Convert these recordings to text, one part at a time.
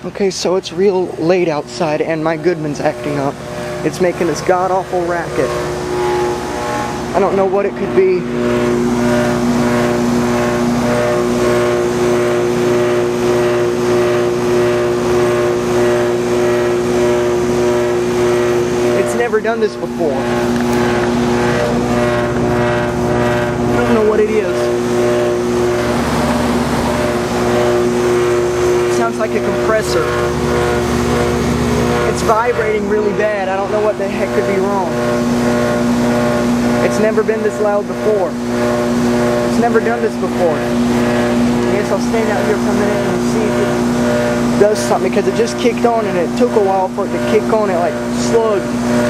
Okay, so it's real late outside and my Goodman's acting up. It's making this god-awful racket. I don't know what it could be. It's never done this before. I don't know what it is. Sounds like a compressor. It's vibrating really bad. I don't know what the heck could be wrong. It's never been this loud before. It's never done this before. I guess I'll stand out here for a minute and see if it does something, because it just kicked on and it took a while for it to kick on. It like slugged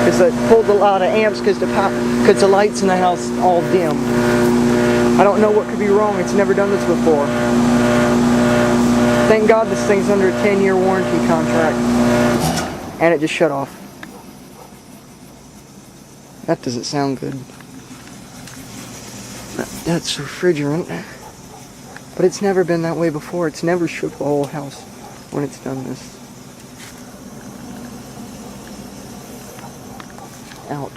because it pulled a lot of amps because the lights in the house all dim. I don't know what could be wrong. It's never done this before. Thank God this thing's under a 10-year warranty contract. And it just shut off. That doesn't sound good. That's refrigerant. But it's never been that way before. It's never shook the whole house when it's done this. Out.